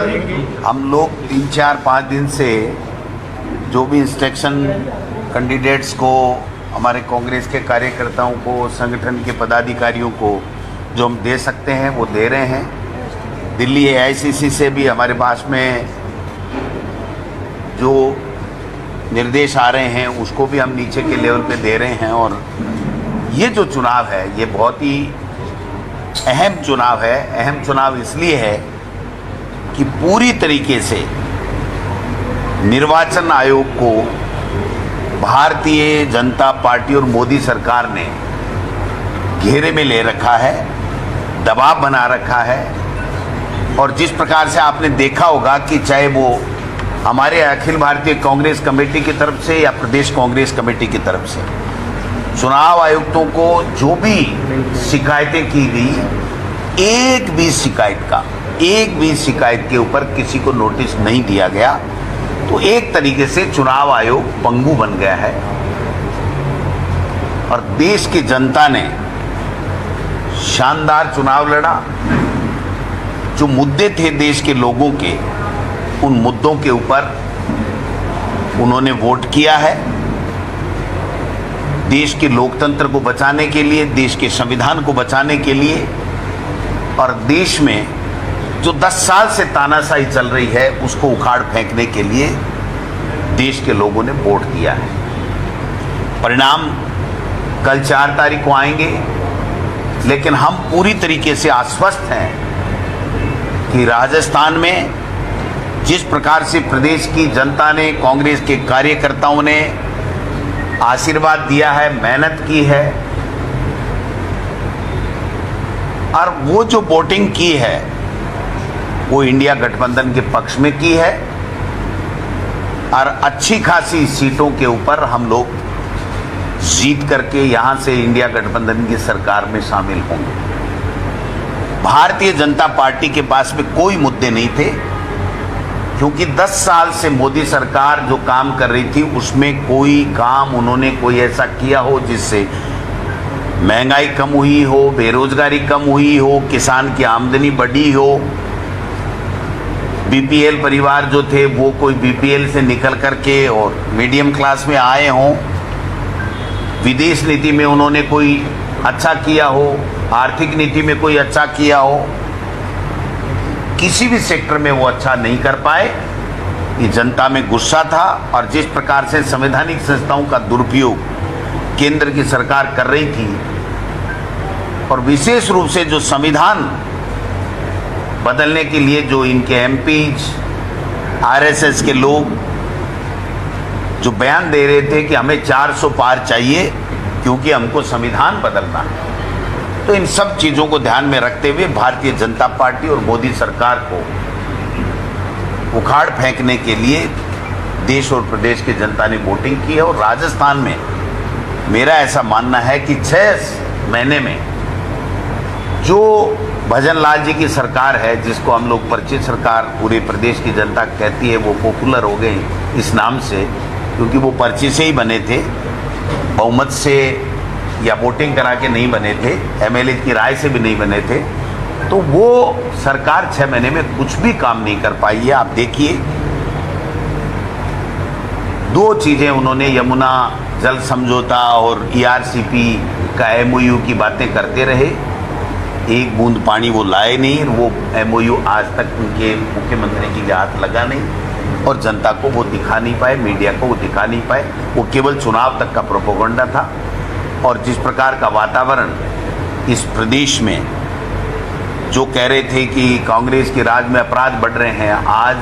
हम लोग 3-4-5 दिन से जो भी इंस्ट्रक्शन कैंडिडेट्स को, हमारे कांग्रेस के कार्यकर्ताओं को, संगठन के पदाधिकारियों को जो हम दे सकते हैं वो दे रहे हैं। दिल्ली AICC से भी हमारे पास में जो निर्देश आ रहे हैं उसको भी हम नीचे के लेवल पे दे रहे हैं। और ये जो चुनाव है ये बहुत ही अहम चुनाव है। अहम चुनाव इसलिए है कि पूरी तरीके से निर्वाचन आयोग को भारतीय जनता पार्टी और मोदी सरकार ने घेरे में ले रखा है, दबाव बना रखा है। और जिस प्रकार से आपने देखा होगा कि चाहे वो हमारे अखिल भारतीय कांग्रेस कमेटी की तरफ से या प्रदेश कांग्रेस कमेटी की तरफ से चुनाव आयुक्तों को जो भी शिकायतें की गई, एक भी शिकायत के ऊपर किसी को नोटिस नहीं दिया गया। तो एक तरीके से चुनाव आयोग पंगु बन गया है। और देश की जनता ने शानदार चुनाव लड़ा। जो मुद्दे थे देश के लोगों के, उन मुद्दों के ऊपर उन्होंने वोट किया है। देश के लोकतंत्र को बचाने के लिए, देश के संविधान को बचाने के लिए, और देश में जो 10 साल से तानाशाही चल रही है उसको उखाड़ फेंकने के लिए देश के लोगों ने वोट दिया है। परिणाम कल 4 तारीख को आएंगे, लेकिन हम पूरी तरीके से आश्वस्त हैं कि राजस्थान में जिस प्रकार से प्रदेश की जनता ने, कांग्रेस के कार्यकर्ताओं ने आशीर्वाद दिया है, मेहनत की है, और वो जो वोटिंग की है वो इंडिया गठबंधन के पक्ष में की है। और अच्छी खासी सीटों के ऊपर हम लोग जीत करके यहां से इंडिया गठबंधन की सरकार में शामिल होंगे। भारतीय जनता पार्टी के पास में कोई मुद्दे नहीं थे, क्योंकि 10 साल से मोदी सरकार जो काम कर रही थी उसमें कोई काम उन्होंने कोई ऐसा किया हो जिससे महंगाई कम हुई हो, बेरोजगारी कम हुई हो, किसान की आमदनी बढ़ी हो, BPL परिवार जो थे वो कोई BPL से निकल करके और मीडियम क्लास में आए हों। विदेश नीति में उन्होंने कोई अच्छा किया हो, आर्थिक नीति में कोई अच्छा किया हो, किसी भी सेक्टर में वो अच्छा नहीं कर पाए। ये जनता में गुस्सा था। और जिस प्रकार से संवैधानिक संस्थाओं का दुरुपयोग केंद्र की सरकार कर रही थी, और विशेष रूप से जो संविधान बदलने के लिए जो इनके MPs, RSS के लोग जो बयान दे रहे थे कि हमें 400 पार चाहिए क्योंकि हमको संविधान बदलना है, तो इन सब चीज़ों को ध्यान में रखते हुए भारतीय जनता पार्टी और मोदी सरकार को उखाड़ फेंकने के लिए देश और प्रदेश की जनता ने वोटिंग की है। और राजस्थान में मेरा ऐसा मानना है कि 6 महीने में जो भजन लाल जी की सरकार है, जिसको हम लोग परिचित सरकार पूरे प्रदेश की जनता कहती है, वो पॉपुलर हो गई इस नाम से क्योंकि वो पर्ची से ही बने थे, बहुमत से या वोटिंग करा के नहीं बने थे, MLA की राय से भी नहीं बने थे। तो वो सरकार 6 महीने में कुछ भी काम नहीं कर पाई है। आप देखिए, 2 चीज़ें उन्होंने, यमुना जल समझौता और ERCP का MOU की बातें करते रहे, एक बूंद पानी वो लाए नहीं। वो MOU आज तक उनके मुख्यमंत्री की हाथ लगा नहीं और जनता को वो दिखा नहीं पाए, मीडिया को वो दिखा नहीं पाए। वो केवल चुनाव तक का प्रोपेगेंडा था। और जिस प्रकार का वातावरण इस प्रदेश में जो कह रहे थे कि कांग्रेस के राज में अपराध बढ़ रहे हैं, आज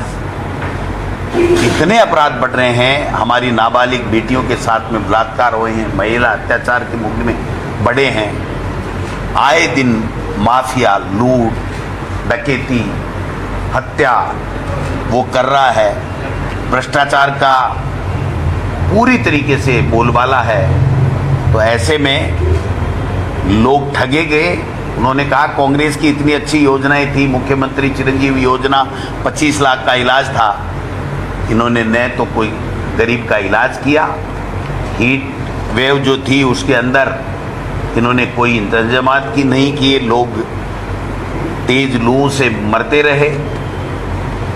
इतने अपराध बढ़ रहे हैं। हमारी नाबालिग बेटियों के साथ में बलात्कार हुए हैं, महिला अत्याचार के मुकदमे बढ़े हैं, आए दिन माफिया लूट, डकैती, हत्या वो कर रहा है, भ्रष्टाचार का पूरी तरीके से बोलबाला है। तो ऐसे में लोग ठगे गए। उन्होंने कहा कांग्रेस की इतनी अच्छी योजनाएं थी, मुख्यमंत्री चिरंजीवी योजना 25 लाख का इलाज था, इन्होंने न तो कोई गरीब का इलाज किया, हीट वेव जो थी उसके अंदर इन्होंने कोई इंतजामात की नहीं किए, लोग तेज लू से मरते रहे।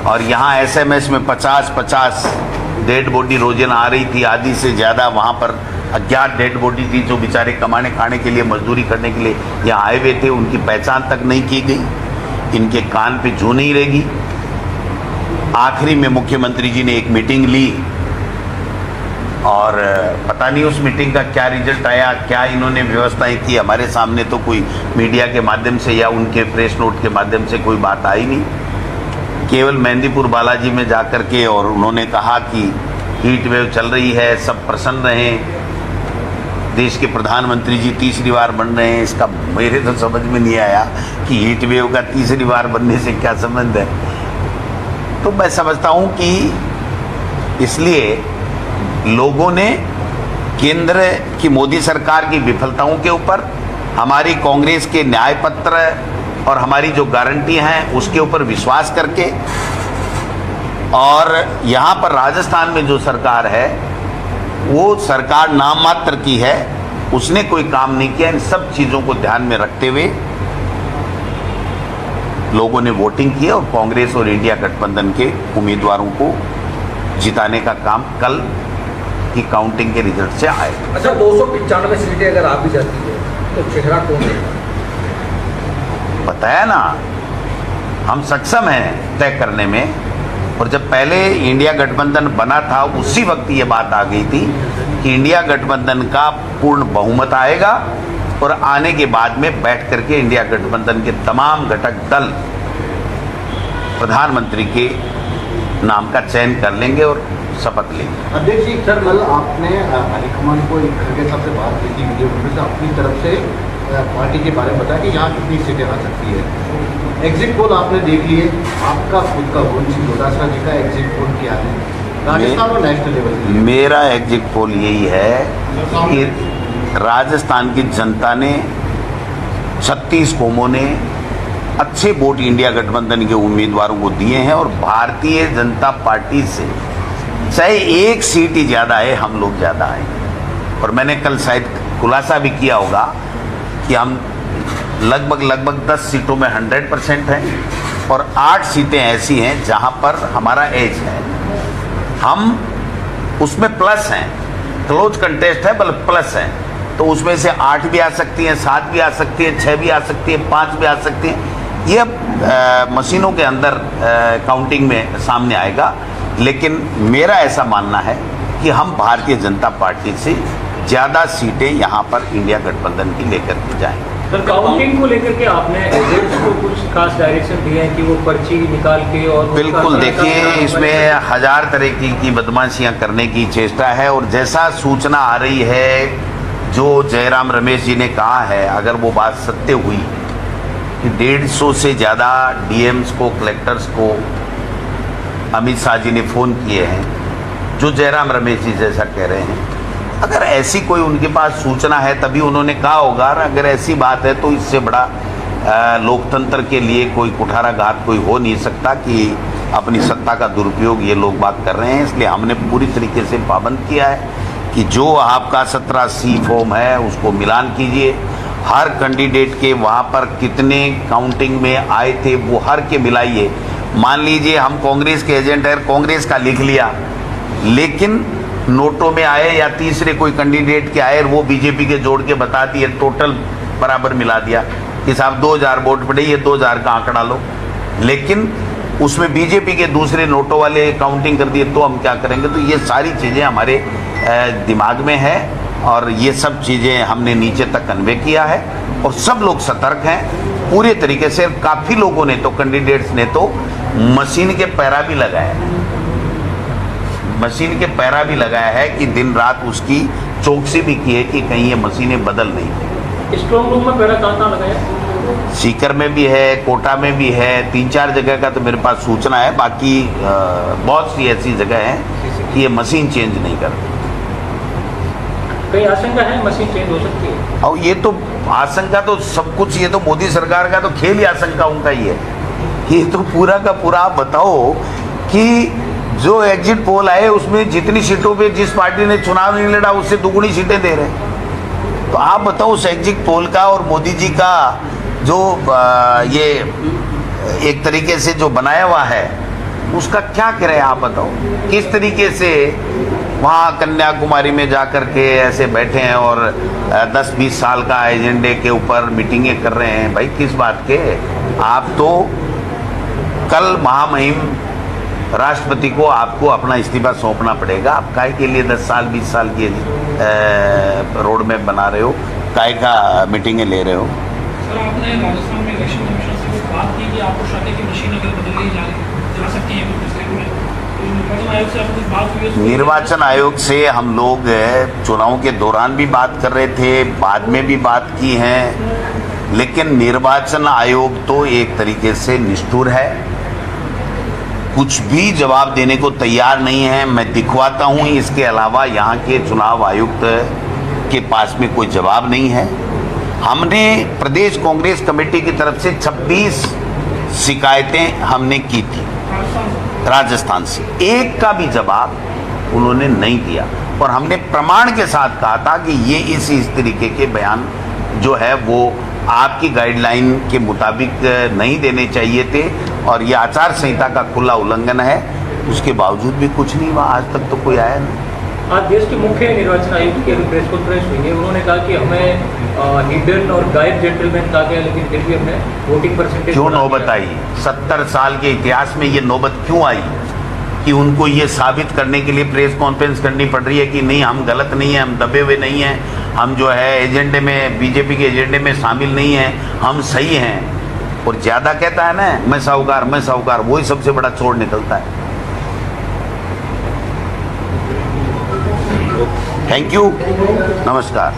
और यहाँ एसएमएस में 50-50 डेड बॉडी रोजाना आ रही थी, आधी से ज़्यादा वहाँ पर अज्ञात डेड बॉडी थी जो बेचारे कमाने खाने के लिए, मजदूरी करने के लिए यहाँ आए हुए थे, उनकी पहचान तक नहीं की गई। इनके कान पे जू नहीं रहेगी। आखिरी में मुख्यमंत्री जी ने एक मीटिंग ली और पता नहीं उस मीटिंग का क्या रिजल्ट आया, क्या इन्होंने व्यवस्थाएं की। हमारे सामने तो कोई मीडिया के माध्यम से या उनके प्रेस नोट के माध्यम से कोई बात आई नहीं। केवल मेहंदीपुर बालाजी में जाकर के और उन्होंने कहा कि हीट वेव चल रही है, सब प्रसन्न रहें, देश के प्रधानमंत्री जी तीसरी बार बन रहे हैं। इसका मेरे तो समझ में नहीं आया कि हीट वेव का तीसरी बार बनने से क्या संबंध है। तो मैं समझता हूँ कि इसलिए लोगों ने केंद्र की मोदी सरकार की विफलताओं के ऊपर, हमारी कांग्रेस के न्याय पत्र और हमारी जो गारंटी हैं उसके ऊपर विश्वास करके, और यहाँ पर राजस्थान में जो सरकार है वो सरकार नाम मात्र की है, उसने कोई काम नहीं किया। इन सब चीज़ों को ध्यान में रखते हुए लोगों ने वोटिंग की और कांग्रेस और इंडिया गठबंधन के उम्मीदवारों को जिताने का काम कल की काउंटिंग के रिजल्ट से आए। अच्छा, 295 सीटें अगर आप भी जाती है तो चेहरा कौन है? बताया ना, हम सक्षम हैं तय करने में। और जब पहले इंडिया गठबंधन बना था उसी वक्त ये बात आ गई थी कि इंडिया गठबंधन का पूर्ण बहुमत आएगा और आने के बाद में बैठ करके इंडिया गठबंधन के तमाम घटक दल प्रधानमंत्री के नाम का चयन कर लेंगे और शपथ लेंगे। अध्यक्ष जी, सर कल आपने हाईकमान को एक खड़गे साहब से बात की थी वीडियो कॉन्फ्रेंस से, अपनी तरफ से पार्टी के बारे में बताया कि यहाँ कितनी सीटें आ सकती है। एग्जिट पोल आपने देख लिए, आपका खुद का वोट डोटासरा जी का एग्जिट पोल क्या है राजस्थान और नेशनल लेवल? मेरा एग्जिट पोल यही है कि राजस्थान की जनता ने, 36 कौमों ने अच्छे वोट इंडिया गठबंधन के उम्मीदवारों को दिए हैं और भारतीय जनता पार्टी से चाहे एक सीट ही ज़्यादा है, हम लोग ज़्यादा आए। और मैंने कल शायद खुलासा भी किया होगा कि हम लगभग 10 सीटों में 100% हैं और 8 सीटें ऐसी हैं जहां पर हमारा एज है, हम उसमें प्लस हैं, क्लोज कंटेस्ट है बल्कि प्लस है। तो उसमें से 8 भी आ सकती हैं, 7 भी आ सकती हैं, 6 भी आ सकती हैं, 5 भी आ सकती हैं। ये अब मशीनों के अंदर काउंटिंग में सामने आएगा। लेकिन मेरा ऐसा मानना है कि हम भारतीय जनता पार्टी से ज़्यादा सीटें यहाँ पर इंडिया गठबंधन की लेकर के जाएंगे। सर, काउंटिंग को लेकर के आपने एजेंट्स को कुछ खास डायरेक्शन दिए हैं कि वो पर्ची निकाल के और बिल्कुल, देखिए इसमें 1000 तरह की बदमाशियां करने की चेष्टा है। और जैसा सूचना आ रही है, जो जयराम रमेश जी ने कहा है, अगर वो बात सत्य हुई कि 150 से ज़्यादा डीएम्स को, कलेक्टर्स को अमित शाह जी ने फ़ोन किए हैं, जो जयराम रमेश जी जैसा कह रहे हैं, अगर ऐसी कोई उनके पास सूचना है तभी उन्होंने कहा होगा। अगर ऐसी बात है तो इससे बड़ा लोकतंत्र के लिए कोई कुठाराघात कोई हो नहीं सकता कि अपनी सत्ता का दुरुपयोग ये लोग बात कर रहे हैं। इसलिए हमने पूरी तरीके से पाबंद किया है कि जो आपका 17C फॉर्म है उसको मिलान कीजिए। हर कैंडिडेट के वहाँ पर कितने काउंटिंग में आए थे वो हर के मिलाइए। मान लीजिए हम कांग्रेस के एजेंट हैं, कांग्रेस का लिख लिया, लेकिन नोटों में आए या तीसरे कोई कैंडिडेट के आए, वो बीजेपी के जोड़ के बता दिए, टोटल बराबर मिला दिया कि साहब 2000 वोट पड़े, ये 2000 का आंकड़ा लो, लेकिन उसमें बीजेपी के दूसरे नोटों वाले काउंटिंग कर दिए, तो हम क्या करेंगे? तो ये सारी चीज़ें हमारे दिमाग में है और ये सब चीज़ें हमने नीचे तक कन्वे किया है और सब लोग सतर्क हैं पूरे तरीके से। काफ़ी लोगों ने तो, कैंडिडेट्स ने तो मशीन के पैरा भी लगाया है, मशीन के पैरा भी लगाया है कि दिन रात उसकी चौकसी भी की है कि कहीं ये मशीनें बदल नहीं। स्ट्रॉन्ग रूम में पैरा कहाँ लगाया? सीकर में भी है, कोटा में भी है, 3-4 जगह का तो मेरे पास सूचना है। बाकी बहुत सी ऐसी जगह हैं कि ये मशीन चेंज नहीं करती। कई आशंका है मशीन चेंज हो सकती है। और ये तो आशंका तो सब कुछ, ये तो मोदी सरकार का तो खेल ही आशंकाओं का ही है। ये तो पूरा का पूरा आप बताओ कि जो एग्जिट पोल आए उसमें जितनी सीटों पे जिस पार्टी ने चुनाव नहीं लड़ा उससे दुगुनी सीटें दे रहे हैं। तो आप बताओ उस एग्जिट पोल का और मोदी जी का जो ये एक तरीके से जो बनाया हुआ है उसका क्या करे आप बताओ। किस तरीके से वहाँ कन्याकुमारी में जाकर के ऐसे बैठे हैं और 10-20 साल का एजेंडे के ऊपर मीटिंगें कर रहे हैं। भाई किस बात के? आप तो कल महामहिम राष्ट्रपति को आपको अपना इस्तीफा सौंपना पड़ेगा। आप काय के लिए 10 साल 20 साल की रोड मैप बना रहे हो, काय का मीटिंगें ले रहे हो? सर, आपने राजस्थान में इलेक्शन कमीशन से कुछ बात की कि आपको शादी की मशीन अगर बदल ली जा सकती है कुछ डिस्ट्रिक्ट में, तो निर्वाचन आयोग से आपको कुछ बात हुई है? निर्वाचन आयोग से हम लोग चुनाव के दौरान भी बात कर रहे थे, बाद में भी बात की है, लेकिन निर्वाचन आयोग तो एक तरीके से निष्ठुर है, कुछ भी जवाब देने को तैयार नहीं है। मैं दिखवाता हूँ, इसके अलावा यहाँ के चुनाव आयुक्त के पास में कोई जवाब नहीं है। हमने प्रदेश कांग्रेस कमेटी की तरफ से 26 शिकायतें हमने की थी राजस्थान से, एक का भी जवाब उन्होंने नहीं दिया और हमने प्रमाण के साथ कहा था कि ये इस तरीके के बयान जो है वो आपकी गाइडलाइन के मुताबिक नहीं देने चाहिए थे और ये आचार संहिता का खुला उल्लंघन है। उसके बावजूद भी कुछ नहीं हुआ, आज तक तो कोई आया नहीं। आज देश के मुख्य निर्वाचन आयुक्त की अभी प्रेस कॉन्फ्रेंस हुई है, उन्होंने कहा कि हमें हिडन और गायब जेंटलमैन कहा गया, लेकिन फिर भी हमने वोटिंग परसेंटेज क्यों नौबत आई? 70 साल के इतिहास में ये नौबत क्यों आई कि उनको ये साबित करने के लिए प्रेस कॉन्फ्रेंस करनी पड़ रही है कि नहीं हम गलत नहीं हैं, हम दबे हुए नहीं हैं, हम जो है एजेंडे में, बीजेपी के एजेंडे में शामिल नहीं हैं, हम सही हैं। और ज़्यादा कहता है ना मैं साहूकार, वही सबसे बड़ा चोर निकलता है। थैंक यू, नमस्कार।